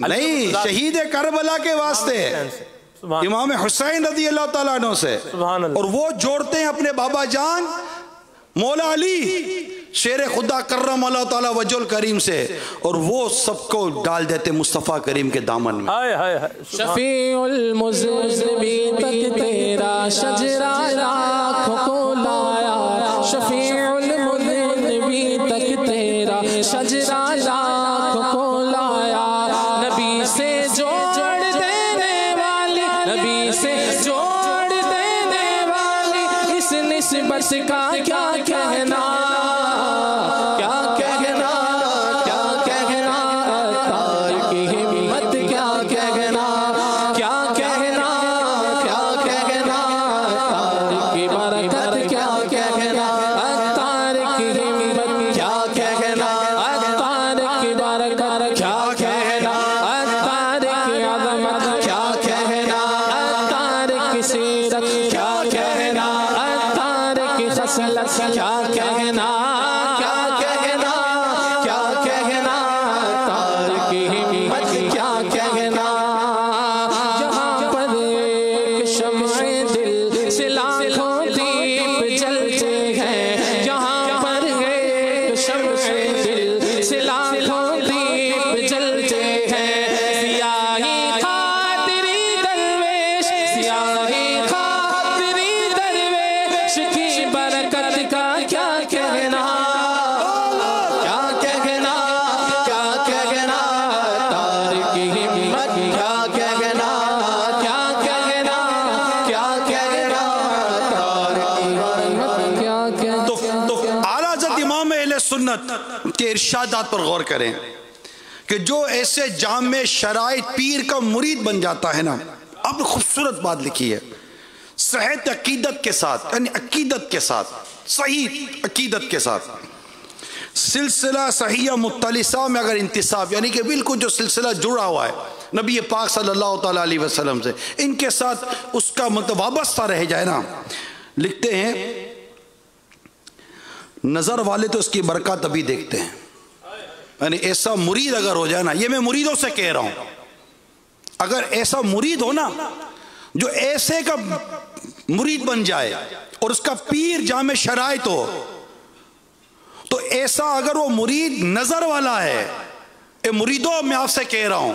نہیں، شہید کربلا کے واسطے، امام حسین رضی اللہ تعالیٰ عنہ سے، اور وہ جوڑتے ہیں اپنے بابا جان مولا علی شیر خدا کرم اللہ تعالیٰ وجہ الکریم سے، اور وہ سب کو ڈال دیتے مصطفیٰ کریم کے دامن میں۔ شفیع المذنبین تک تیرا شجرہ لاکھوں کو لایا، شفیع المذنبین تک تیرا شجرہ لاکھوں کو لایا، نبی سے جوڑ دینے والی، نبی سے جوڑ دینے والی اس نسبت کا کیا کہنا، کیا کہنا، کیا کہنا، تار کی ہمت کیا کہنا، کیا کہنا، کیا کہنا، تار کی برکت کیا کہنا، تار کی ہمت کیا کہنا، تار کی برکت کیا کہنا، تار کی عظمت کیا کہنا، تار کی سیرت کیا کہنا، تار کی خصلت کیا کہنا، کیا کہنا، کیا کہنا، تار کی ہمت کیا کہنا، یہاں پر ایک شمع دل سے لاکھوں دیپ جلتے ہیں، یہاں پر ایک شمع دل سے لاکھوں دیپ جلتے ہیں، سیاہی خاطری درویش، سیاہی خاطری درویش کی برکت کا کیا کہنا، کیا کہنا، کیا کہنا، تار کی ہمت کیا کہنا، کیا کہنا، کیا کہنا، تار کی ہمت کیا کہنا۔ تو اعلیٰ حضرت امام اہل سنت کے ارشادات پر غور کریں کہ جو ایسے جامع شرائط پیر کا مرید بن جاتا ہے نا، آپ نے خوبصورت بات لکھی ہے، صحت عقیدت کے ساتھ، یعنی عقیدت کے ساتھ، صحیح عقیدت کے ساتھ، سلسلہ صحیح متصلہ میں اگر انتصاب، یعنی کہ بالکل جو سلسلہ جڑا ہوا ہے نبی پاک صلی اللہ تعالیٰ علیہ وسلم سے، ان کے ساتھ اس کا مطلب وابستہ رہ جائے نا، لکھتے ہیں نظر والے تو اس کی برکات ابھی دیکھتے ہیں، یعنی ایسا مرید اگر ہو جائے نا، یہ میں مریدوں سے کہہ رہا ہوں، اگر ایسا مرید ہو نا جو ایسے کا مرید بن جائے اور اس کا پیر جامع شرائط ہو، تو ایسا اگر وہ مرید نظر والا ہے، اے مریدوں میں آپ سے کہہ رہا ہوں،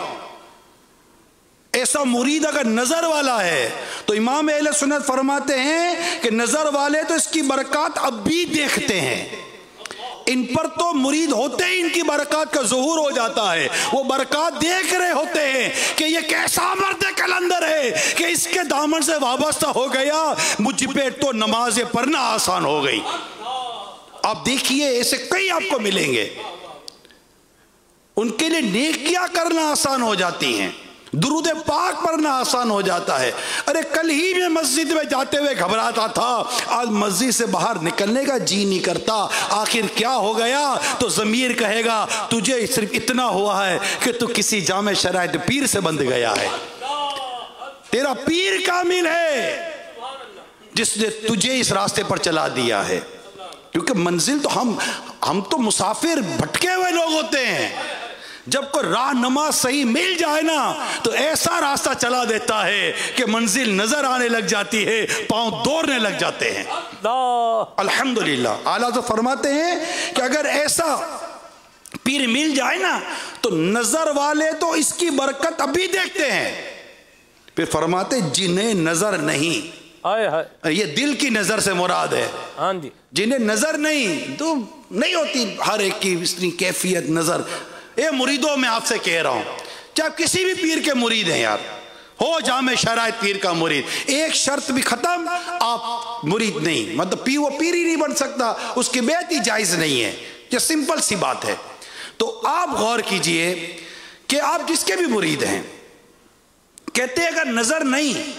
ایسا مرید اگر نظر والا ہے تو امام اہل سنت فرماتے ہیں کہ نظر والے تو اس کی برکات اب بھی دیکھتے ہیں، ان پر تو مرید ہوتے ہی ان کی برکات کا ظہور ہو جاتا ہے، وہ برکات دیکھ رہے ہوتے ہیں کہ یہ کیسا مرد کلندر ہے کہ اس کے دامن سے وابستہ ہو گیا، مجھ پہ تو نماز پڑھنا آسان ہو گئی۔ آپ دیکھیے ایسے کئی آپ کو ملیں گے، ان کے لیے نیکیاں کرنا آسان ہو جاتی ہیں، درود پاک پڑھنا آسان ہو جاتا ہے۔ ارے کل ہی میں مسجد میں جاتے ہوئے گھبراتا تھا، آج مسجد سے باہر نکلنے کا جی نہیں کرتا، آخر کیا ہو گیا؟ تو ضمیر کہے گا تجھے صرف اتنا ہوا ہے کہ تو کسی جامع شرائط پیر سے بندھ گیا ہے، تیرا پیر کامل ہے جس نے تجھے اس راستے پر چلا دیا ہے، کیونکہ منزل تو ہم تو مسافر بھٹکے ہوئے لوگ ہوتے ہیں، جب کوئی راہ نما صحیح مل جائے نا تو ایسا راستہ چلا دیتا ہے کہ منزل نظر آنے لگ جاتی ہے، پاؤں دوڑنے لگ جاتے ہیں۔ الحمدللہ اعلیٰ تو فرماتے ہیں کہ اگر ایسا پیر مل جائے نا تو نظر والے تو اس کی برکت ابھی دیکھتے ہیں، پھر فرماتے جنہیں نظر نہیں، یہ دل کی نظر سے مراد ہے، جنہیں نظر نہیں تو نہیں ہوتی ہر ایک کی اتنی کیفیت نظر۔ اے مریدوں میں آپ سے کہہ رہا ہوں، چاہے کسی بھی پیر کے مرید ہیں یار، ہو جامع شرائط پیر کا مرید، ایک شرط بھی ختم آپ مرید نہیں، مطلب وہ پیر ہی نہیں بن سکتا، اس کی بیعت ہی جائز نہیں ہے، یہ سمپل سی بات ہے۔ تو آپ غور کیجئے کہ آپ جس کے بھی مرید ہیں، کہتے ہیں اگر نظر نہیں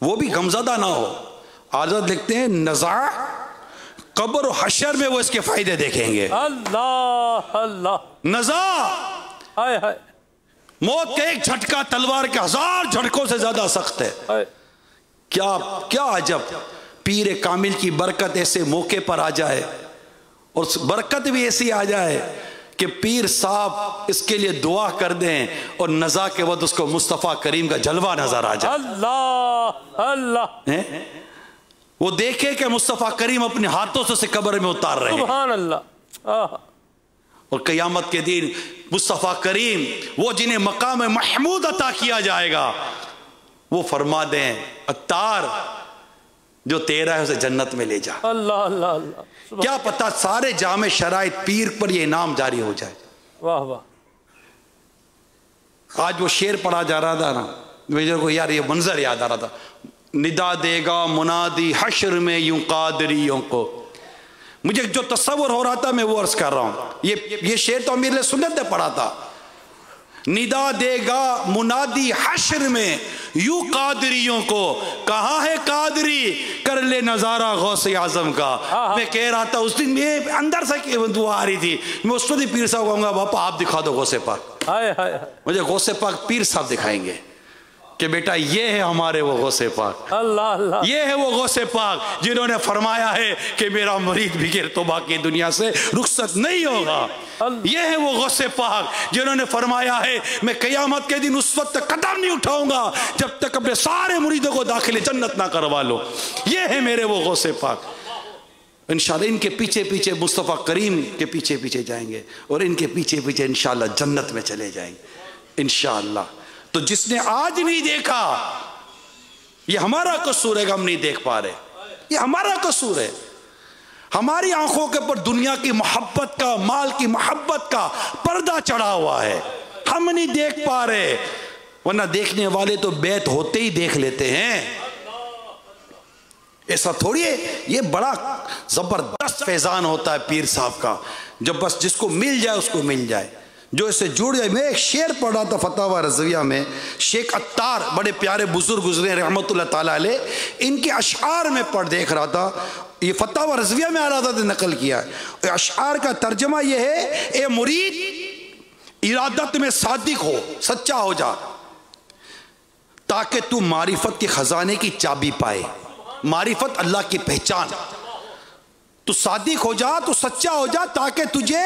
وہ بھی غمزدہ نہ ہو، حضرت لکھتے ہیں نزع قبر و حشر میں وہ اس کے فائدے دیکھیں گے۔ اللہ اللہ، نزع موت کا ایک جھٹکا تلوار کے 1000 جھٹکوں سے زیادہ سخت ہے۔ کیا عجب پیر کامل کی برکت ایسے موقع پر آ جائے، اور برکت بھی ایسی آ جائے کہ پیر صاحب اس کے لیے دعا کر دیں اور نزا کے وقت اس کو مصطفیٰ کریم کا جلوہ نظر آ جائے. اللہ اللہ وہ دیکھے کہ مصطفیٰ کریم اپنے ہاتھوں سے قبر میں اتار رہے ہیں. سبحان اللہ. اور قیامت کے دن مصطفیٰ کریم وہ جنہیں مقام محمود عطا کیا جائے گا وہ فرما دیں عطار جو تیرا ہے اسے جنت میں لے جا. اللہ اللہ اللہ. کیا پتا سارے جامع شرائط پیر پر یہ انعام جاری ہو جائے. واہ واہ. آج وہ شعر پڑھا جا رہا تھا نا میرے کو یار یہ منظر یاد آ رہا تھا. ندا دے گا منادی حشر میں یوں قادریوں کو. مجھے جو تصور ہو رہا تھا میں وہ عرض کر رہا ہوں. یہ شعر تو امیر سنت نے پڑھا تھا. ندا دے گا منادی حشر میں یوں قادریوں کو. کہاں ہے قادری کر لے نظارہ غوث اعظم کا. میں کہہ رہا تھا اس دن میں اندر سے دعا آ رہی تھی. میں اس وقت پیر صاحب کہوں گا باپا آپ دکھا دو غوث پاک. مجھے غوث پاک پیر صاحب دکھائیں گے کہ بیٹا یہ ہے ہمارے وہ غوث پاک. اللہ اللہ. یہ ہے وہ غوث پاک جنہوں نے فرمایا ہے کہ میرا مرید بغیر توبہ کی دنیا سے رخصت نہیں ہوگا. یہ ہے وہ غوث پاک جنہوں نے فرمایا ہے میں قیامت کے دن اس وقت تک قدم نہیں اٹھاؤں گا جب تک اپنے سارے مریدوں کو داخل جنت نہ کروا لو. یہ ہے میرے وہ غوث پاک. انشاءاللہ ان کے پیچھے پیچھے مصطفیٰ کریم کے پیچھے پیچھے جائیں گے اور ان کے پیچھے پیچھے انشاءاللہ جنت میں چلے جائیں گے انشاءاللہ. تو جس نے آج نہیں دیکھا یہ ہمارا قصور ہے کہ ہم نہیں دیکھ پا رہے. یہ ہمارا قصور ہے. ہماری آنکھوں کے پر دنیا کی محبت کا مال کی محبت کا پردہ چڑھا ہوا ہے. ہم نہیں دیکھ پا رہے ورنہ دیکھنے والے تو بیت ہوتے ہی دیکھ لیتے ہیں. ایسا تھوڑی ہے. یہ بڑا زبردست فیضان ہوتا ہے پیر صاحب کا جب بس جس کو مل جائے اس کو مل جائے جو اسے جڑ جائے. میں ایک شعر پڑھ رہا تھا فتاوی رضویہ میں. شیخ عطار بڑے پیارے بزرگ گزرے رحمت اللہ تعالیٰ علیہ. ان کے اشعار میں پڑھ دیکھ رہا تھا. یہ فتاوی رضویہ میں آ رہا تھا نقل کیا. اشعار کا ترجمہ یہ ہے اے مرید ارادت میں صادق ہو سچا ہو جا تاکہ تو معرفت کے خزانے کی چابی پائے. معرفت اللہ کی پہچان. تو صادق ہو جا تو سچا ہو جا تاکہ تجھے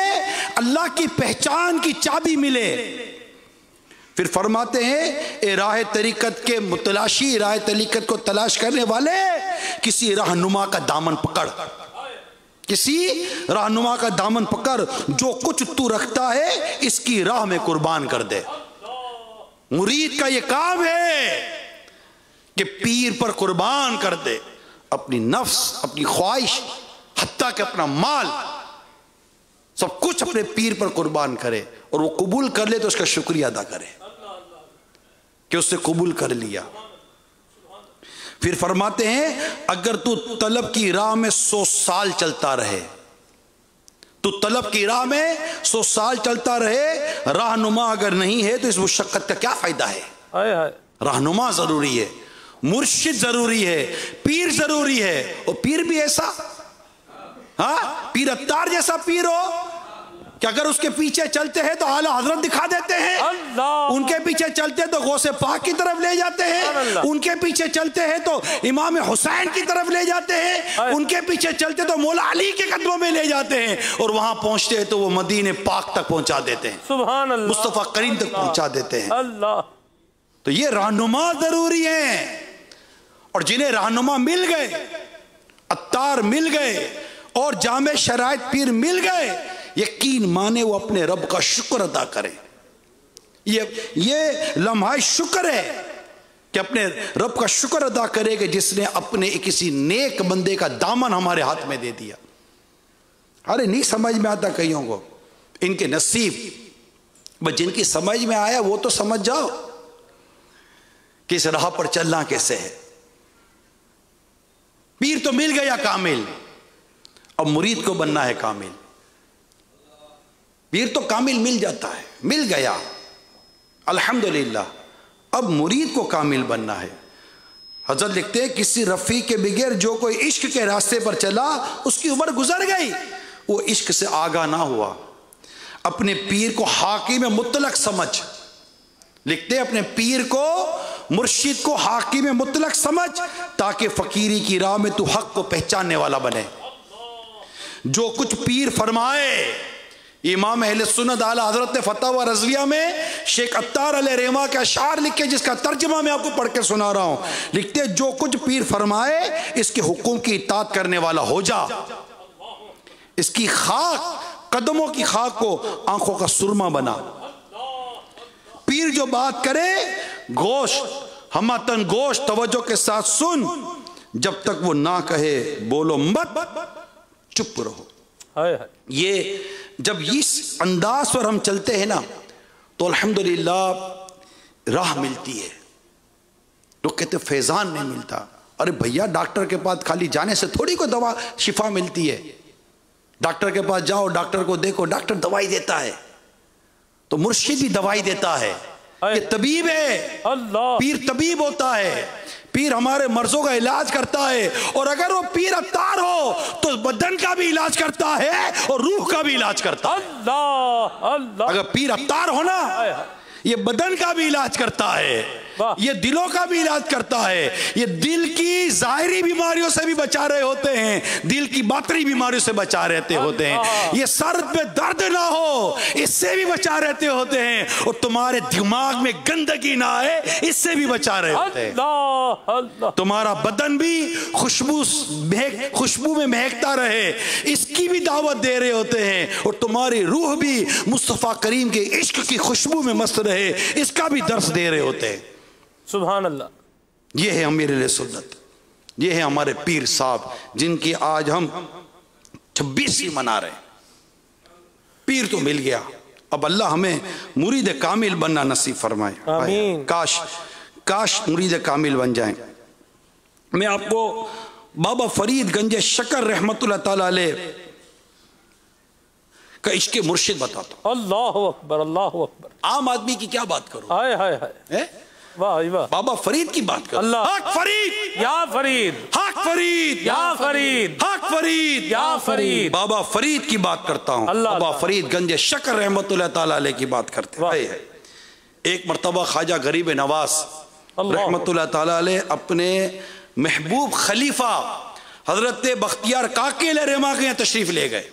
اللہ کی پہچان کی چابی ملے. پھر فرماتے ہیں اے راہ طریقت کے متلاشی راہ طریقت کو تلاش کرنے والے کسی رہنما کا دامن پکڑ. کسی رہنما کا دامن پکڑ. جو کچھ تو رکھتا ہے اس کی راہ میں قربان کر دے. مرید کا یہ کام ہے کہ پیر پر قربان کر دے اپنی نفس اپنی خواہش حتیٰ کہ اپنا مال سب کچھ اپنے پیر پر قربان کرے اور وہ قبول کر لے تو اس کا شکریہ ادا کرے کہ اس نے قبول کر لیا. پھر فرماتے ہیں اگر تو طلب کی راہ میں 100 سال چلتا رہے تو طلب کی راہ میں 100 سال چلتا رہے رہنما اگر نہیں ہے تو اس مشقت کا کیا فائدہ ہے. رہنما ضروری ہے مرشد ضروری ہے پیر ضروری ہے. اور پیر بھی ایسا پیر عطار جیسا پیر ہو کہ اگر اس کے پیچھے چلتے ہیں تو اعلیٰ حضرت دکھا دیتے ہیں. ان کے پیچھے چلتے ہیں تو غوث پاک کی طرف لے جاتے ہیں. ان کے پیچھے چلتے ہیں تو امام حسین کی طرف لے جاتے ہیں. ان کے پیچھے چلتے تو مولا علی کے قدموں میں لے جاتے ہیں اور وہاں پہنچتے ہیں تو وہ مدینے پاک تک پہنچا دیتے ہیں. سبحان اللہ. مصطفیٰ کریم تک پہنچا دیتے ہیں. اللہ. تو یہ رہنما ضروری ہیں اور جنہیں رہنما مل گئے عطار مل گئے اور جامع شرائط پیر مل گئے یقین مانے وہ اپنے رب کا شکر ادا کریں. یہ لمحہ شکر ہے کہ اپنے رب کا شکر ادا کرے کہ جس نے اپنے کسی نیک بندے کا دامن ہمارے ہاتھ میں دے دیا. ارے نہیں سمجھ میں آتا کئیوں کو ان کے نصیب بس جن کی سمجھ میں آیا وہ تو سمجھ جاؤ کہ اس راہ پر چلنا کیسے ہے. پیر تو مل گیا کامل اب مرید کو بننا ہے کامل. پیر تو کامل مل جاتا ہے مل گیا الحمدللہ. اب مرید کو کامل بننا ہے. حضرت لکھتے ہیں کسی رفیق کے بغیر جو کوئی عشق کے راستے پر چلا اس کی عمر گزر گئی. وہ عشق سے آگاہ نہ ہوا. اپنے پیر کو حاکم مطلق سمجھ. لکھتے ہیں اپنے پیر کو مرشد کو حاکم مطلق سمجھ تاکہ فقیری کی راہ میں تو حق کو پہچاننے والا بنے. جو کچھ پیر فرمائے امام اہل سنت اعلی حضرت نے فتاوی رضویہ میں شیخ عطار علیہ رحمہ کے اشعار لکھے، جس کا ترجمہ میں آپ کو پڑھ کے سنا رہا ہوں. لکھتے جو کچھ پیر فرمائے اس کے حکم کی اطاعت کرنے والا ہو جا، اس کی خاک، قدموں کی خاک کو آنکھوں کا سرما بنا. پیر جو بات کرے گوشت ہمتن گوشت توجہ کے ساتھ سن، جب تک وہ نہ کہے بولو مت، چپ رہو. یہ جب اس انداز پر ہم چلتے ہیں نا تو الحمدللہ راہ ملتی ہے. لوگ کہتے فیضان نہیں ملتا. ارے بھیا ڈاکٹر کے پاس خالی جانے سے تھوڑی کوئی دوا شفا ملتی ہے. ڈاکٹر کے پاس جاؤ، ڈاکٹر کو دیکھو، ڈاکٹر دوائی دیتا ہے تو مرشد بھی دوائی دیتا ہے. یہ طبیب ہے، پیر طبیب ہوتا ہے. پیر ہمارے مرضوں کا علاج کرتا ہے، اور اگر وہ پیر عطار ہو تو بدن کا بھی علاج کرتا ہے اور روح کا بھی علاج کرتا ہے. اگر پیر عطار ہو نا، یہ بدن کا بھی علاج کرتا ہے، یہ دلوں کا بھی علاج کرتا ہے. یہ دل کی ظاہری بیماریوں سے بھی بچا رہے ہوتے ہیں، دل کی باطنی بیماریوں سے بچا رہتے ہوتے ہیں. یہ سر پہ درد نہ ہو اس سے بھی بچا رہتے ہوتے ہیں، اور تمہارے دماغ میں گندگی نہ آئے اس سے بھی بچا رہے ہوتے ہیں. تمہارا بدن بھی خوشبو میں مہکتا رہے اس کی بھی دعوت دے رہے ہوتے ہیں، اور تمہاری روح بھی مصطفیٰ کریم کے عشق کی خوشبو میں مست رہے اس کا بھی درس دے رہے ہوتے ہیں. سبحان اللہ. یہ ہے امیر اہل سنت، یہ ہے ہمارے پیر صاحب جن کی آج ہم 26 منا رہے ہیں. پیر تو مل گیا، اب اللہ ہمیں مرید کامل بننا نصیب فرمائے. آمین. کاش مرید کامل بن جائیں. میں آپ کو بابا فرید گنج شکر رحمت اللہ تعالی علیہ کا عشق مرشد بتاتا ہوں. اللہ اکبر، اللہ اکبر. عام آدمی کی کیا بات کروں، ہائے ہائے ہائے، واہ واہ. بابا فرید کی بات کرو. اللہ. حق فرید، یا فرید، حق فرید، یا فرید، حق فرید، یا فرید. بابا فرید کی بات کرتا ہوں. اللہ بابا اللہ. فرید گنج شکر رحمت اللہ تعالی علیہ کی بات کرتے ہیں. ایک مرتبہ خواجہ غریب نواز رحمت اللہ تعالی علیہ اپنے محبوب خلیفہ حضرت بختیار کاکی علیہ رحمہ کے یہاں تشریف لے گئے.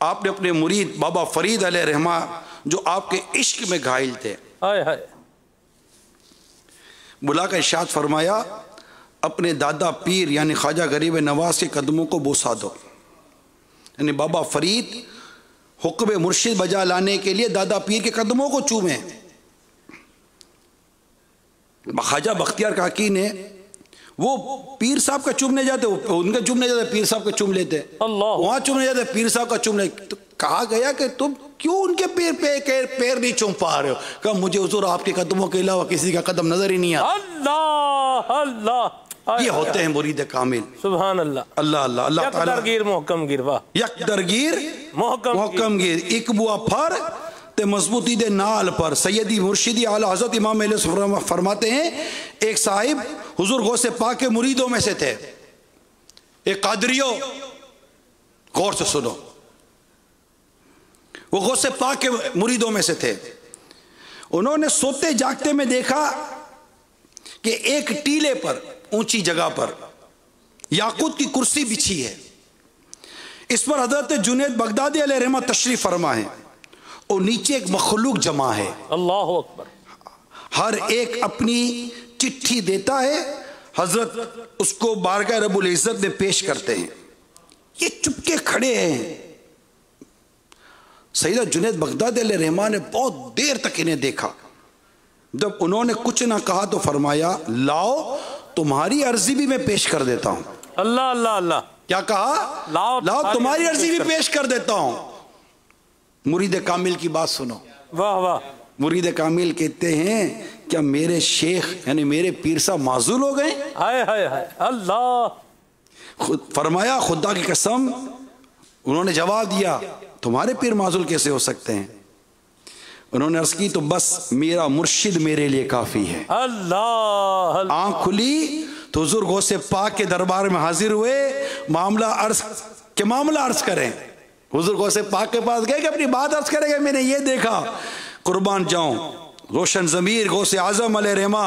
آپ نے اپنے مرید بابا فرید علیہ رحمہ جو آپ کے عشق میں گھائل تھے بلا کر ارشاد فرمایا اپنے دادا پیر یعنی خواجہ غریب نواز کے قدموں کو بوسا دو. یعنی بابا فرید حکم مرشد بجا لانے کے لیے دادا پیر کے قدموں کو چومیں. خواجہ بختیار کاکی نے وہ پیر صاحب کا چومنے جاتے، ان کا چومنے جاتے، پیر صاحب کا چوم لیتے. وہاں چومنے جاتے، پیر صاحب کا چوم لیتے. کہا گیا کہ تم کیوں ان کے پیر نہیں چوم پا رہے ہو؟ کہا مجھے حضور آپ کے قدموں کے علاوہ کسی کا قدم نظر ہی نہیں آتا. اللہ اللہ. یہ ہوتے ہیں مرید کامل. سبحان اللہ. اللہ اللہ. اللہ یک درگیر محکم گیر. واہ. یک درگیر محکم گیر. ایک بوا پھر تے مضبوطی دے نال پر. سیدی مرشدی اعلی حضرت امام اہل سنت فرماتے ہیں ایک صاحب حضور غوث پاک کے مریدوں میں سے تھے. ایک قادریو، غور سے سنو، وہ غوث پاک کے مریدوں میں سے تھے. انہوں نے سوتے جاگتے میں دیکھا کہ ایک ٹیلے پر اونچی جگہ پر یاقوت کی کرسی بچھی ہے. اس پر حضرت جنید بغدادی علیہ رحمہ تشریف فرما ہے اور نیچے ایک مخلوق جمع ہے. اللہ اکبر. ہر ایک اپنی چٹھی دیتا ہے، حضرت اس کو بارگاہ رب العزت میں پیش کرتے ہیں. یہ چپکے کھڑے ہیں. سیدہ جنید بغدادی علیہ رحمہ نے بہت دیر تک انہیں دیکھا. جب انہوں نے کچھ نہ کہا تو فرمایا لاؤ تمہاری عرضی بھی میں پیش کر دیتا ہوں. اللہ اللہ اللہ. کیا کہا؟ لاؤ تمہاری عرضی بھی پیش کر دیتا ہوں. مرید کامل کی بات سنو. واہ واہ. مرید کامل کہتے ہیں کیا میرے شیخ یعنی میرے پیر صاحب معزول ہو گئے؟ ہائے ہائے ہائے. اللہ. فرمایا خدا کی قسم. انہوں نے جواب دیا تمہارے پیر معزول کیسے ہو سکتے ہیں؟ انہوں نے عرض کی تو بس میرا مرشد میرے لیے کافی ہے. اللہ. آنکھ کھلی تو حضور غوث پاک کے دربار میں حاضر ہوئے. معاملہ عرض کریں. حضور غوث پاک کے پاس گئے کہ اپنی بات عرض کرے گا میں نے یہ دیکھا. قربان جاؤں روشن ضمیر غوث اعظم علیہ رحمہ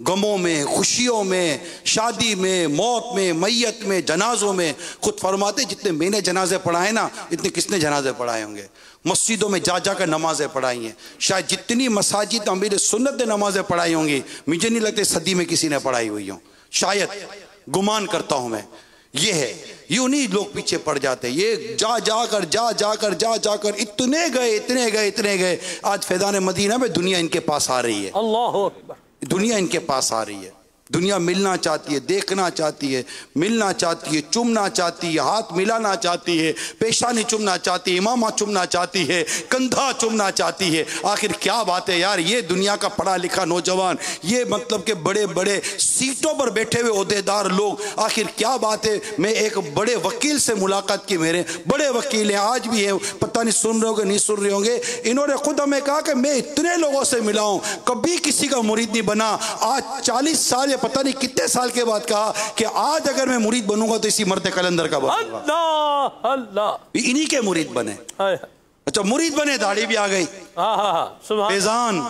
غموں میں، خوشیوں میں، شادی میں، موت میں، میت میں، جنازوں میں. خود فرماتے جتنے میں نے جنازے پڑھائے نا اتنے کس نے جنازے پڑھائے ہوں گے. مسجدوں میں جا جا کر نمازیں پڑھائی ہیں. شاید جتنی مساجد امیر سنت نے نمازیں پڑھائی ہوں گی مجھے نہیں لگتے صدی میں کسی نے پڑھائی ہوئی ہوں. شاید گمان کرتا ہوں میں. یہ ہے، یوں نہیں لوگ پیچھے پڑ جاتے. یہ جا جا کر اتنے گئے. آج فیضان مدینہ میں دنیا ان کے پاس آ رہی ہے. اللہ اکبر. دنیا ان کے پاس آ رہی ہے. دنیا ملنا چاہتی ہے، دیکھنا چاہتی ہے، ملنا چاہتی ہے، چومنا چاہتی ہے، ہاتھ ملانا چاہتی ہے، پیشانی چومنا چاہتی ہے، امامہ چومنا چاہتی ہے، کندھا چومنا چاہتی ہے. آخر کیا بات ہے یار، یہ دنیا کا پڑھا لکھا نوجوان، یہ مطلب کہ بڑے بڑے سیٹوں پر بیٹھے ہوئے عہدیدار لوگ، آخر کیا بات ہے. میں ایک بڑے وکیل سے ملاقات کی. میرے بڑے وکیل ہیں، آج بھی ہیں، پتہ نہیں سن رہے ہوں گے نہیں سن رہے ہوں گے. انہوں نے خود ہمیں کہا کہ میں اتنے لوگوں سے ملا ہوں کبھی کسی کا مرید نہیں بنا. آج 40 سال پتہ نہیں کتنے سال کے بعد کہا کہ آج اگر میں مرید بنوں گا تو اسی مرد قلندر کا بنوں گا. اللہ اللہ. انہی کے مرید بنے. اچھا مرید بنے، داڑھی بھی آ گئی. فیضان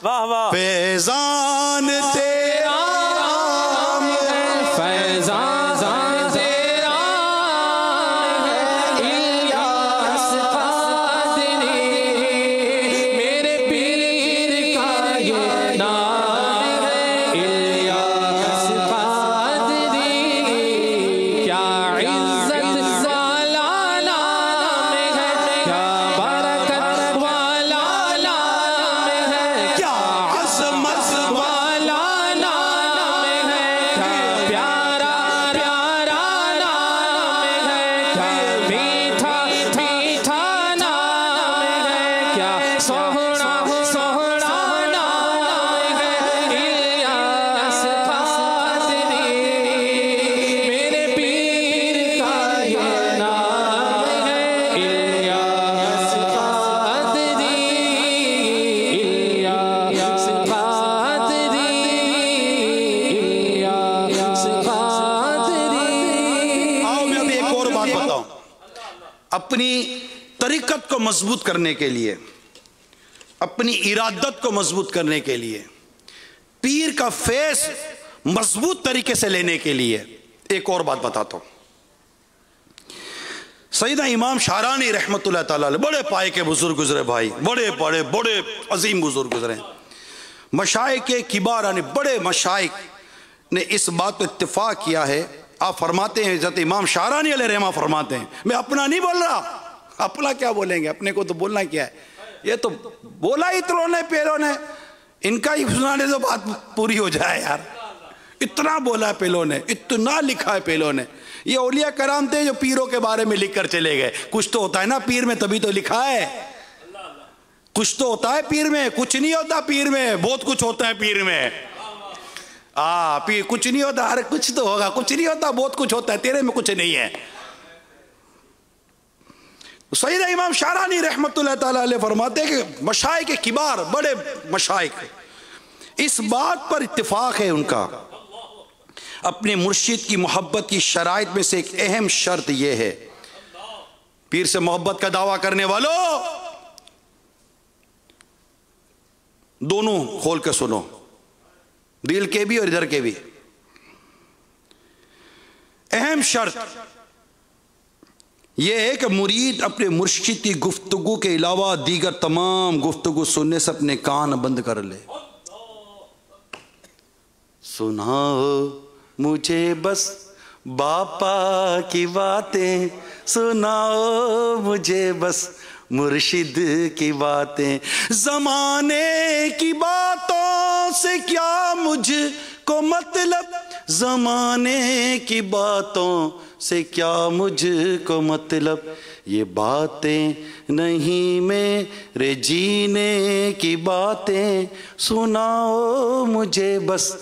واہ واہ. فیضان تیرا فیضان اپنی طریقت کو مضبوط کرنے کے لیے، اپنی ارادت کو مضبوط کرنے کے لیے، پیر کا فیض مضبوط طریقے سے لینے کے لیے ایک اور بات بتاتا ہوں. سیدنا امام شارانی رحمت اللہ تعالیٰ بڑے پائے کے بزرگ گزرے بھائی، بڑے عظیم بزرگ گزرے. مشائخ کبار یعنی بڑے مشائخ نے اس بات پر اتفاق کیا ہے. آپ فرماتے ہیں، حضرت امام شارانی علیہ رحمہ فرماتے ہیں، میں اپنا نہیں بول رہا، اپنا کیا بولیں گے، اپنے کو تو بولنا کیا ہے، یہ تو بولا ہی تروں نے پیلوں نے، ان کا ہی سنانے تو بات پوری ہو جائے یار. اتنا بولا ہے پیلوں نے، اتنا لکھا ہے پیلوں نے. یہ اولیاء کرام تھے جو پیروں کے بارے میں لکھ کر چلے گئے. کچھ تو ہوتا ہے نا پیر میں، تبھی تو لکھا ہے. کچھ تو ہوتا ہے پیر میں، کچھ نہیں ہوتا پیر میں، بہت کچھ ہوتا ہے پیر میں. پیر کچھ نہیں ہوتا، ارے کچھ تو ہوگا، کچھ نہیں ہوتا بہت کچھ ہوتا ہے، تیرے میں کچھ نہیں ہے. سیدنا امام شارانی رحمت اللہ تعالیٰ علیہ فرماتے ہیں کہ مشائخ کبار، بڑے مشائخ، اس بات پر اتفاق ہے ان کا، اپنے مرشد کی محبت کی شرائط میں سے ایک اہم شرط یہ ہے. پیر سے محبت کا دعویٰ کرنے والوں دونوں کھول کے سنو، دل کے بھی اور ادھر کے بھی. اہم شرط یہ ہے کہ مرید اپنے مرشد کی گفتگو کے علاوہ دیگر تمام گفتگو سننے سے اپنے کان بند کر لے. سناؤ مجھے بس باپا کی باتیں، سناؤ مجھے بس مرشد کی باتیں، زمانے کی باتوں سے کیا مجھ کو مطلب، زمانے کی باتوں سے کیا مجھ کو مطلب، یہ باتیں نہیں میرے جینے کی باتیں، سناؤ مجھے بس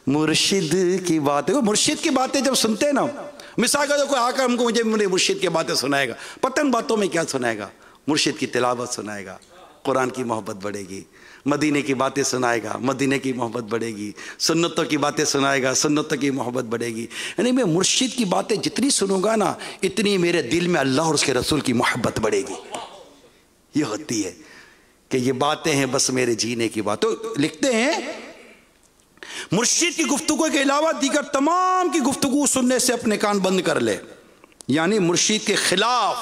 مرشد کی باتیں. مرشد کی باتیں جب سنتے ہیں نا، مثال کا کوئی آ کر ہم کو مجھے مرشد کی باتیں سنائے گا، پتن باتوں میں کیا سنائے گا، مرشد کی تلاوت سنائے گا، قرآن کی محبت بڑھے گی. مدینے کی باتیں سنائے گا، مدینے کی محبت بڑھے گی. سنتوں کی باتیں سنائے گا، سنتوں کی محبت بڑھے گی. یعنی میں مرشد کی باتیں جتنی سنوں گا نا، اتنی میرے دل میں اللہ اور اس کے رسول کی محبت بڑھے گی. یہ ہوتی ہے کہ یہ باتیں ہیں بس میرے جینے کی بات. تو لکھتے ہیں مرشد کی گفتگو کے علاوہ دیگر تمام کی گفتگو سننے سے اپنے کان بند کر لے. یعنی مرشد کے خلاف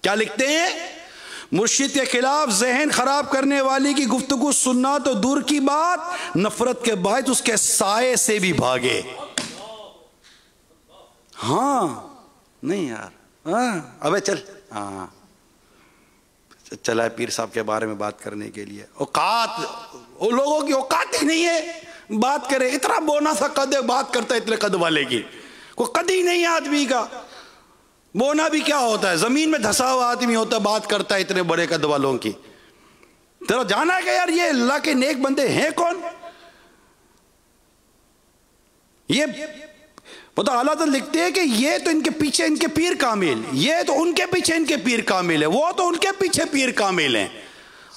کیا لکھتے ہیں؟ مرشد کے خلاف ذہن خراب کرنے والی کی گفتگو سننا تو دور کی بات، نفرت کے باعث اس کے سائے سے بھی بھاگے. ہاں نہیں یار، ہاں ابے چل، ہاں چلا ہے پیر صاحب کے بارے میں بات کرنے کے لیے. اوقات، وہ لوگوں کی اوقات ہی نہیں ہے بات کرے. اتنا بونا سا قد ہے، بات کرتا ہے اتنے قد والے کی. کوئی قد ہی نہیں ہے آدمی کا. بونا بھی کیا ہوتا ہے؟ زمین میں دھسا ہوا آدمی ہوتا ہے، بات کرتا ہے اتنے بڑے قد والوں کی. تیرا جانا ہے کہ یار یہ اللہ کے نیک بندے ہیں کون؟ یہ پتہ اعلیٰ حضرت لکھتے ہیں کہ یہ تو ان کے پیچھے ان کے پیر کامل، یہ تو ان کے پیچھے ان کے پیر کامل ہے، وہ تو ان کے پیچھے پیر کامل ہیں.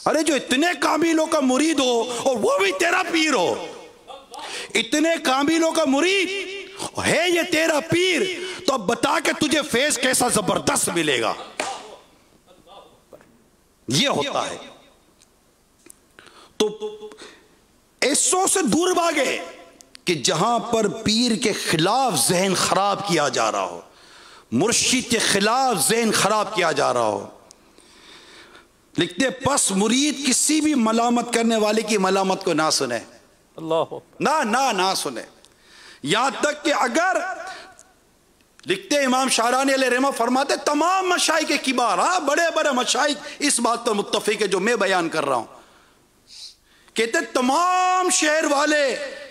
ارے جو اتنے کاملوں کا مرید ہو اور وہ بھی تیرا پیر ہو، اتنے کاملوں کا مرید ہے یہ تیرا پیر، تو اب بتا کہ تجھے فیض کیسا زبردست ملے گا. یہ ہوتا ہے. تو ایسوں سے دور بھاگے کہ جہاں پر پیر کے خلاف ذہن خراب کیا جا رہا ہو، مرشد کے خلاف ذہن خراب کیا جا رہا ہو. لکھتے پس مرید کسی بھی ملامت کرنے والے کی ملامت کو نہ سنے، اللہ نہ سنے. یہاں تک کہ اگر لکھتے امام شاہرانی علیہ رحمہ فرماتے تمام مشائخ کبار، بڑے بڑے مشائخ اس بات پر متفق ہے جو میں بیان کر رہا ہوں، کہتے تمام شہر والے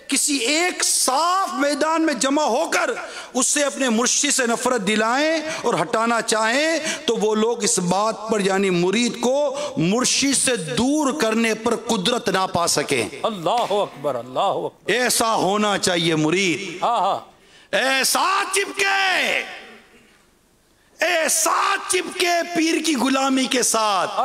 کسی ایک صاف میدان میں جمع ہو کر اس سے اپنے مرشد سے نفرت دلائیں اور ہٹانا چاہیں تو وہ لوگ اس بات پر یعنی مرید کو مرشد سے دور کرنے پر قدرت نہ پا سکیں. اللہ اکبر، اللہ اکبر. ایسا ہونا چاہیے مرید، ہاں ایسا چپکے، ایسا چپکے پیر کی غلامی کے ساتھ،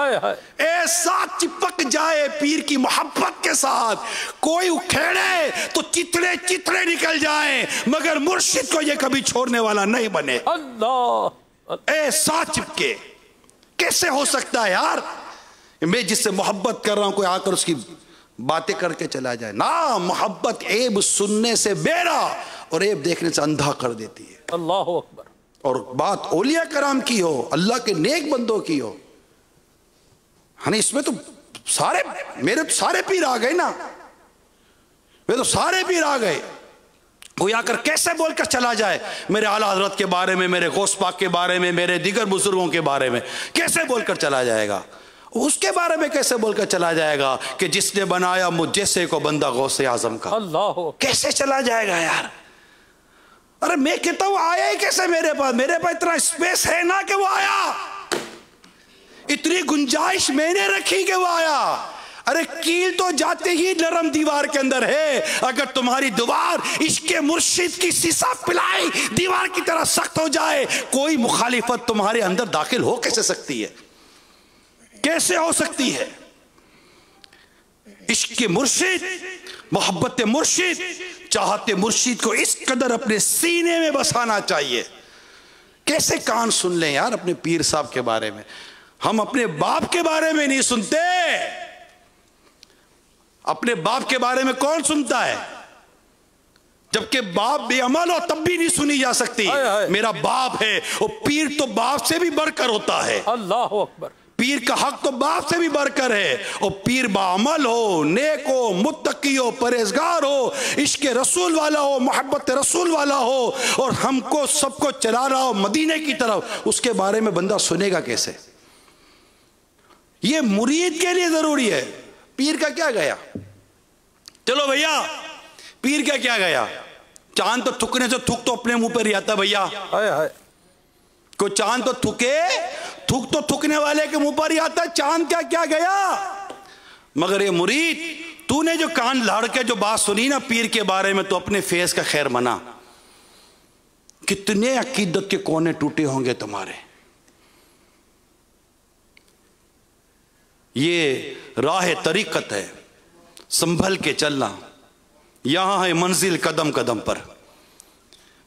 ایسا چپک جائے پیر کی محبت کے ساتھ. کوئی اکھیڑے تو چتڑے نکل جائیں مگر مرشد کو یہ کبھی چھوڑنے والا نہیں بنے. اللہ، ایسا چپکے. کیسے ہو سکتا ہے یار؟ میں جس سے محبت کر رہا ہوں کوئی آ کر اس کی باتیں کر کے چلا جائے. نہ، محبت عیب سننے سے بیرا اور عیب دیکھنے سے اندھا کر دیتی ہے. اللہ اکبر. اور بات اولیاء کرام کی ہو، اللہ کے نیک بندوں کی ہو، ہاں اس میں تو میرے تو سارے پیر آ گئے نا، میں تو سارے پیر آ گئے. کوئی آ کر کیسے بول کر چلا جائے میرے اعلیٰ حضرت کے بارے میں، میرے غوث پاک کے بارے میں، میرے دیگر بزرگوں کے بارے میں کیسے بول کر چلا جائے گا؟ اس کے بارے میں کیسے بول کر چلا جائے گا کہ جس نے بنایا مجھ جیسے کو بندہ غوث اعظم کا؟ اللہ، کیسے چلا جائے گا یار؟ ارے میں کہتا ہوں آیا ہی کیسے میرے پاس اتنا اسپیس ہے نا کہ وہ آیا، اتنی گنجائش میں نے رکھی کہ وہ آیا. ارے کیل تو جاتے ہی نرم دیوار کے اندر ہے، اگر تمہاری دیوار عشق مرشد کی سیسا پلائی دیوار کی طرح سخت ہو جائے، کوئی مخالفت تمہارے اندر داخل ہو کیسے سکتی ہے؟ کیسے ہو سکتی ہے؟ عشق مرشد، محبت مرشد، چاہتے مرشد کو اس قدر اپنے سینے میں بسانا چاہیے. کیسے کان سن لیں یار اپنے پیر صاحب کے بارے میں؟ ہم اپنے باپ کے بارے میں نہیں سنتے. اپنے باپ کے بارے میں کون سنتا ہے؟ جبکہ باپ بے عمل ہو تب بھی نہیں سنی جا سکتی. میرا باپ ہے، وہ پیر تو باپ سے بھی بڑھ کر ہوتا ہے. اللہ اکبر. پیر کا حق تو باپ سے بھی بڑھ کر ہے. اور پیر باعمل ہو، نیک ہو، متقی ہو، پرہیزگار ہو، عشق رسول والا ہو، محبت رسول والا ہو، اور ہم کو سب کو چلا رہا ہو مدینے کی طرف، اس کے بارے میں بندہ سنے گا کیسے؟ یہ مرید کے لیے ضروری ہے. پیر کا کیا گیا؟ چلو بھیا، پیر کا کیا گیا؟ چاند تو تھکنے سے تھک تو اپنے منہ پر ہی آتا بھیا. کوئی چاند تو تھکے، تھک تو تھکنے والے کے منہ پر ہی آتا ہے. چاند کیا گیا؟ مگر یہ مرید، تو نے جو کان لڑ کے جو بات سنی نا پیر کے بارے میں، تو اپنے فیض کا خیر منا. کتنے عقیدت کے کونے ٹوٹے ہوں گے تمہارے. یہ راہ طریقت ہے، سنبھل کے چلنا. یہاں ہے منزل قدم قدم پر.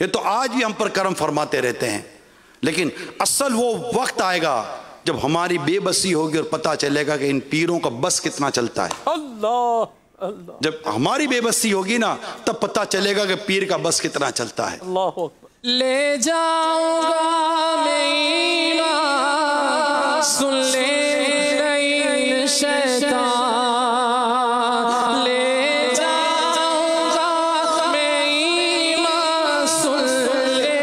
یہ تو آج بھی ہم پر کرم فرماتے رہتے ہیں، لیکن اصل وہ وقت آئے گا جب ہماری بے بسی ہوگی اور پتہ چلے گا کہ ان پیروں کا بس کتنا چلتا ہے۔ اللہ اللہ جب ہماری بے بسی ہوگی نا تب پتہ چلے گا کہ پیر کا بس کتنا چلتا ہے۔ اللہ اکبر۔ لے جاؤں گا میں ایمان، سن لے نہیں شیطان، لے جاؤں گا میں ایمان، سن لے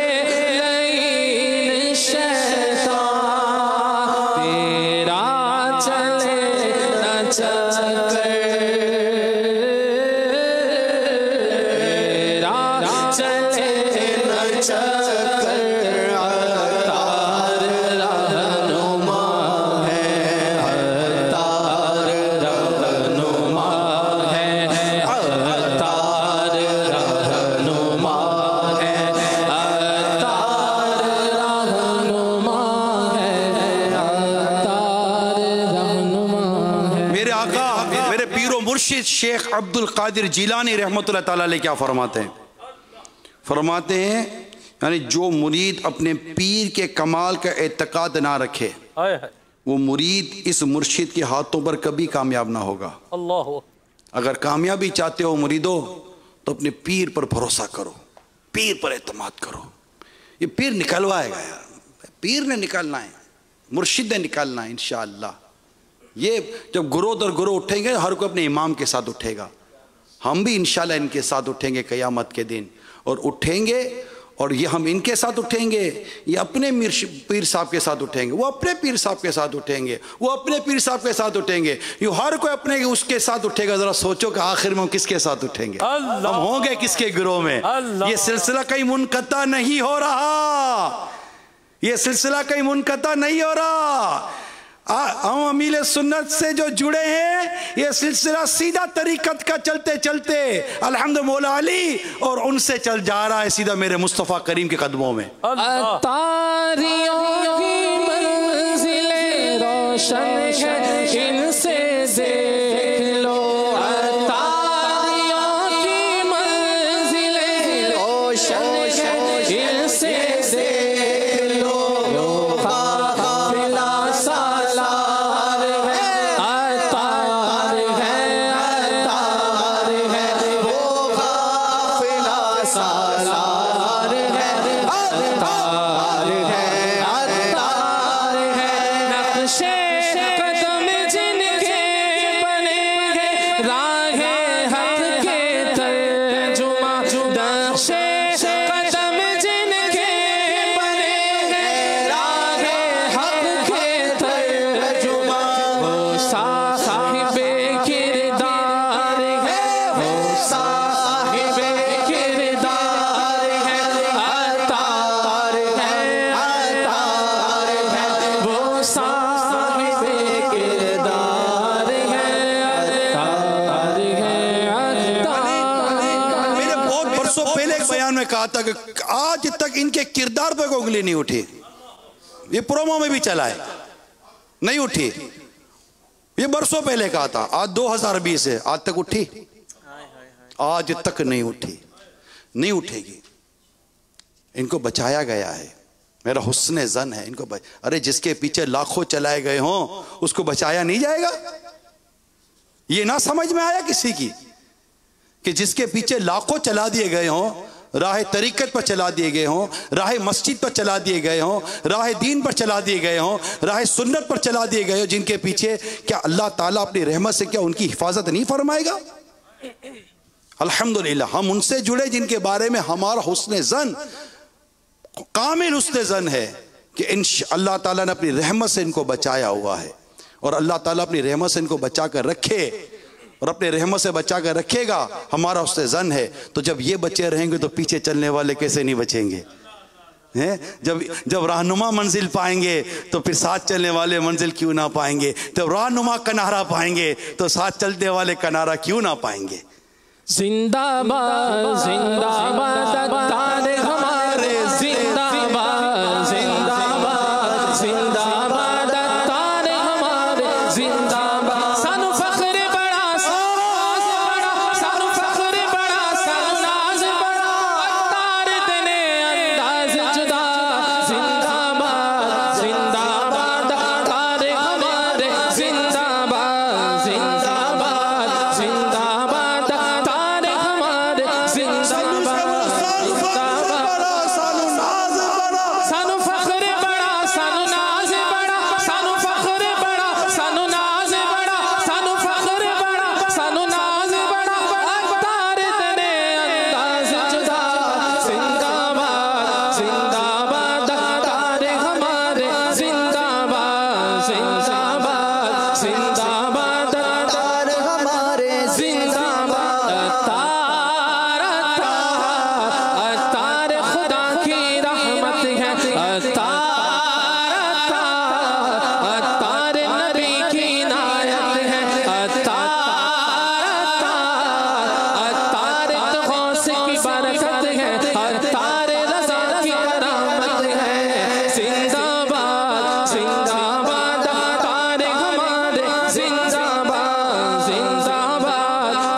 نہیں شیطان، تیرا چلے نہ چکر، تیرا چلے شیخ عبد القادر جیلانی رحمۃ اللہ تعالیٰ علیہ کیا فرماتے ہیں؟ فرماتے ہیں یعنی جو مرید اپنے پیر کے کمال کا اعتقاد نہ رکھے وہ مرید اس مرشد کے ہاتھوں پر کبھی کامیاب نہ ہوگا۔ اللہ اگر کامیابی چاہتے ہو مریدو تو اپنے پیر پر بھروسہ کرو، پیر پر اعتماد کرو۔ یہ پیر نکلوائے گا یار، پیر نے نکالنا ہے، مرشد نے نکالنا ہے انشاءاللہ۔ یہ جب گروہ در گروہ اٹھیں گے ہر کوئی اپنے امام کے ساتھ اٹھے گا، ہم بھی انشاءاللہ ان کے ساتھ اٹھیں گے قیامت کے دن، اور اٹھیں گے اور یہ ہم ان کے ساتھ اٹھیں گے، یہ اپنے پیر صاحب کے ساتھ اٹھیں گے، وہ اپنے پیر صاحب کے ساتھ اٹھیں گے، وہ اپنے پیر صاحب کے ساتھ اٹھیں گے، یہ ہر کوئی اپنے اس کے ساتھ اٹھے گا۔ ذرا سوچو کہ آخر میں ہم کس کے ساتھ اٹھیں گے، ہم ہوں گے کس کے گروہ میں؟ یہ سلسلہ کہیں منقطع نہیں ہو رہا، یہ سلسلہ کہیں منقطع نہیں ہو رہا۔ ہم امیل سنت سے جو جڑے ہیں یہ سلسلہ سیدھا طریقت کا چلتے چلتے الحمد مولا علی اور ان سے چل جا رہا ہے سیدھا میرے مصطفیٰ کریم کے قدموں میں۔ اتاریوں کی منزلیں روشن ہے ان سے دیکھ لو، اتاریوں کی منزلیں روشن ہے ان سے دیکھ لو، کہا تھا کہ آج تک ان کے کردار پہ کوئی انگلی نہیں اٹھی، یہ پرومو میں بھی چلا ہے، نہیں اٹھی، یہ برسوں پہلے کہا تھا، آج 2020 ہے، آج تک اٹھی؟ آج تک نہیں اٹھی، نہیں اٹھے گی۔ ان کو بچایا گیا ہے، میرا حسن ظن ہے ان کو ارے جس کے پیچھے لاکھوں چلائے گئے ہوں اس کو بچایا نہیں جائے گا؟ یہ نہ سمجھ میں آیا کسی کی کہ جس کے پیچھے لاکھوں چلا دیے گئے ہوں، راہ طریقت پر چلا دیے گئے ہوں، راہ مسجد پر چلا دیے گئے ہوں، راہ دین پر چلا دیے گئے ہوں، راہ سنت پر چلا دیے گئے ہوں، جن کے پیچھے کیا اللہ تعالیٰ اپنی رحمت سے کیا ان کی حفاظت نہیں فرمائے گا؟ الحمدللہ ہم ان سے جڑے جن کے بارے میں ہمارا حسن ظن کامل حسن ظن ہے کہ اللہ تعالیٰ نے اپنی رحمت سے ان کو بچایا ہوا ہے، اور اللہ تعالیٰ اپنی رحمت سے ان کو بچا کر رکھے اور اپنے رحمت سے بچا کر رکھے گا، ہمارا حسن ظن ہے۔ تو جب یہ بچے رہیں گے تو پیچھے چلنے والے کیسے نہیں بچیں گے؟ جب رہنما منزل پائیں گے تو پھر ساتھ چلنے والے منزل کیوں نہ پائیں گے؟ جب رہنما کنارہ پائیں گے تو ساتھ چلنے والے کنارہ کیوں نہ پائیں گے؟ زندہ باد زندہ باد اتار ہمارے، زندہ باد زندہ باد زندہ باد اتار ہمارے، زندہ باد سانو فخر بڑا سانو فخر بڑا سانو ناز بڑا اتار دنے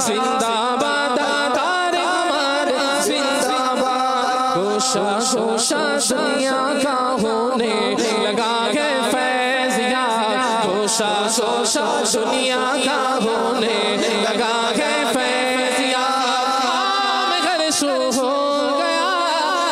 زندہ باد تار ہمارے زندہ باد گوشہ گوشہ دنیا کا ہونے لگا ہے فیض یاد گوشہ گوشہ دنیا کا ہونے لگا ہے فیض یاد عام گھر شو ہو گیا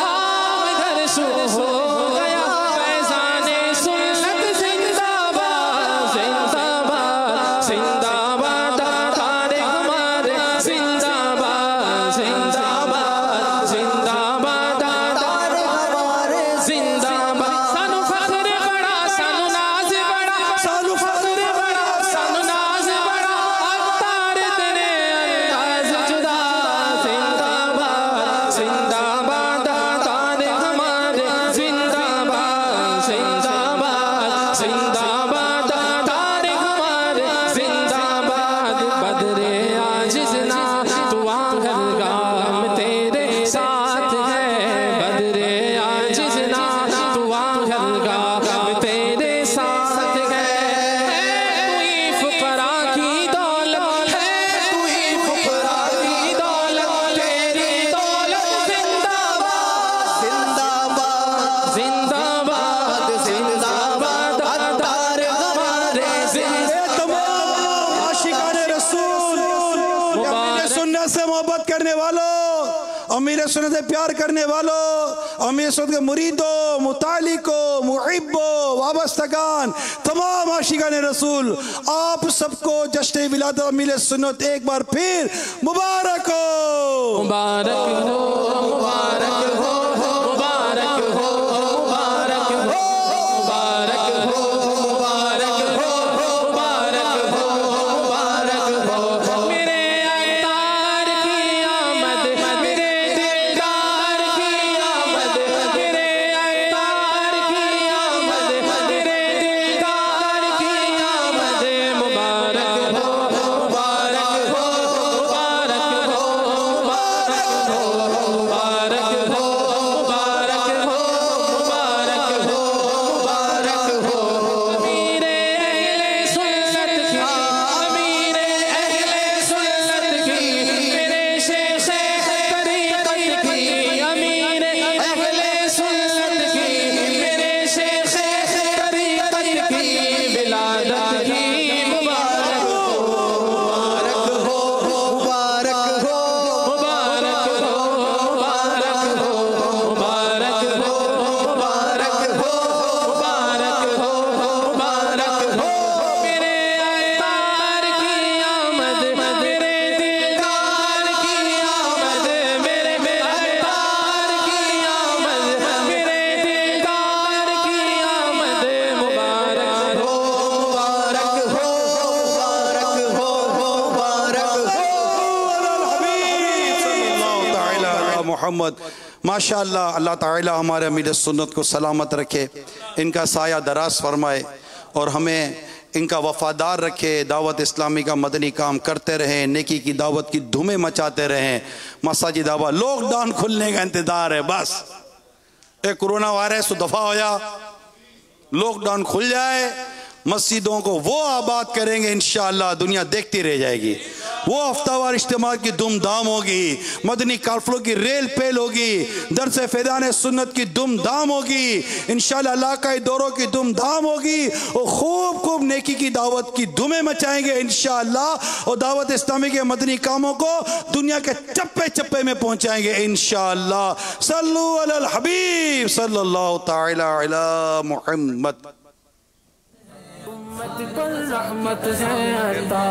عام گھر شو ہو گیا فیضان سنت زندہ باد زندہ باد زندہ باد تار ہمارے زندہ باد زندہ باد زندہ باد تار ہمارے زندہ باد سانو فخر بڑا سانو ناز بڑا سانو فخر بڑا سانو ناز بڑا تار تیرے انداز جدا زندہ باد زندہ باد تار ہمارے زندہ باد زندہ باد زندہ باد تار ہمارے زندہ باد بدر عاجز نہ تو آخر گام تیرے ساتھ ہے بدر عاجز نہ تو آخر گام تیرے ساتھ ہے توئی فقراء کی دولت ہے توئی فقراء کی دولت تیری دولت زندہ باد زندہ باد زندہ باد تار ہمارے زندہ تمام عاشقان رسول امیر سنت سے محبت کرنے والوں امیر سنت سے پیار کرنے والوں امیر سنت کے مریدوں متعلقوں محبوں وابستگان تمام عاشقان رسول آپ سب کو جشن ولادت امیر سنت ایک بار پھر مبارک ہو مبارک ہو مبارک ہو مبارک ہو مبارک ہو مبارک ہو مبارک ہو مبارک ہو مبارک ہو میرے اطہار کی آمد میرے دلدار کی آمد میرے اطہار کی آمد میرے دلدار کی آمد مبارک ہو مبارک ہو مبارک ہو مبارک ہو مبارک ہو مبارک ہو مبارک ہو مبارک ہو امیر اہل سنت کی امیر اہل سنت کی میرے شیخ طریقت کی امیر اہل سنت کی میرے شیخ طریقت کی ولادت کی مبارک ہو مبارک ہو مبارک ہو مبارک ہو مبارک ہو مبارک ہو مبارک ہو مبارک ہو میرے اطہار کی آمد میرے دلدار کی آمد میرے اطہار کی آمد میرے دلدار کی آمد مبارک ہو مبارک ہو مبارک ہو مبارک ہو محمد ماشاءاللہ اللہ تعالیٰ ہمارے امیر سنت کو سلامت رکھے ان کا سایہ دراز فرمائے اور ہمیں ان کا وفادار رکھے دعوت اسلامی کا مدنی کام کرتے رہیں نیکی کی دعوت کی دھومیں مچاتے رہیں مساجد آباد لاک ڈاؤن کھلنے کا انتظار ہے بس ایک کرونا وائرس تو دفع ہو جا لاک ڈاؤن کھل جائے مسجدوں کو وہ آباد کریں گے انشاءاللہ دنیا دیکھتی رہ جائے گی وہ ہفتہ وار اجتماع کی دھوم دھام ہوگی مدنی کافلوں کی ریل پیل ہوگی درس فیضان سنت کی دھوم دھام ہوگی انشاءاللہ علاقائی دوروں کی دھوم دھام ہوگی اور خوب خوب نیکی کی دعوت کی دھومیں مچائیں گے انشاءاللہ اور دعوت اسلامی کے مدنی کاموں کو دنیا کے چپے چپے میں پہنچائیں گے انشاءاللہ صلو علی الحبیب صلی اللہ تعالی علی محمد امت پر رحمت ہے عطا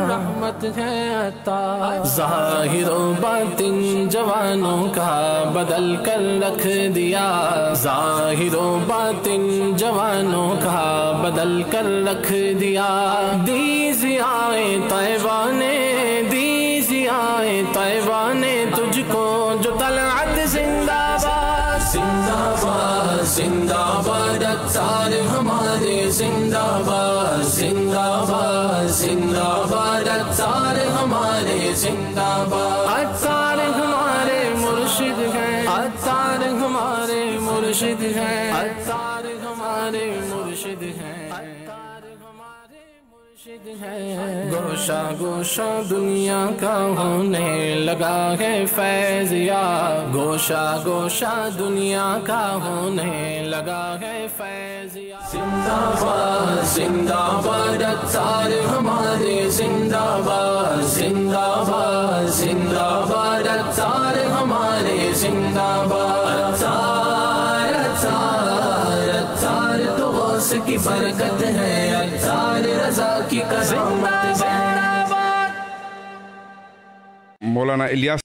رحمت ہے عطا ظاہر و باطن جوانوں کا بدل کر رکھ دیا ظاہر و باطن جوانوں کا بدل کر رکھ دیا دی ضیائے طیبہ نے دی ضیائے طیبہ نے تجھ کو جو طلعت زندہ باد زندہ باد زندہ باد اطہار ہمارے زندہ باد زندہ باد زندہ باد اطہار ہمارے زندہ باد اطہار ہمارے مرشد ہیں اطہار ہمارے مرشد ہیں اطہار ہمارے مرشد ہیں اطہار ہمارے مرشد گوشہ گوشہ دنیا کا ہونے لگا ہے فیضیا، گوشہ گوشہ دنیا کا ہونے لگا ہے فیضیا۔ زندہ باد زندہ باد اتار ہمارے، زندہ باد زندہ باد زندہ باد اتار ہمارے، زندہ باد اتار اتار اتار تو غوث کی برکت ہے، اتار رضا کی کرامت ہے۔ مولانا الیاس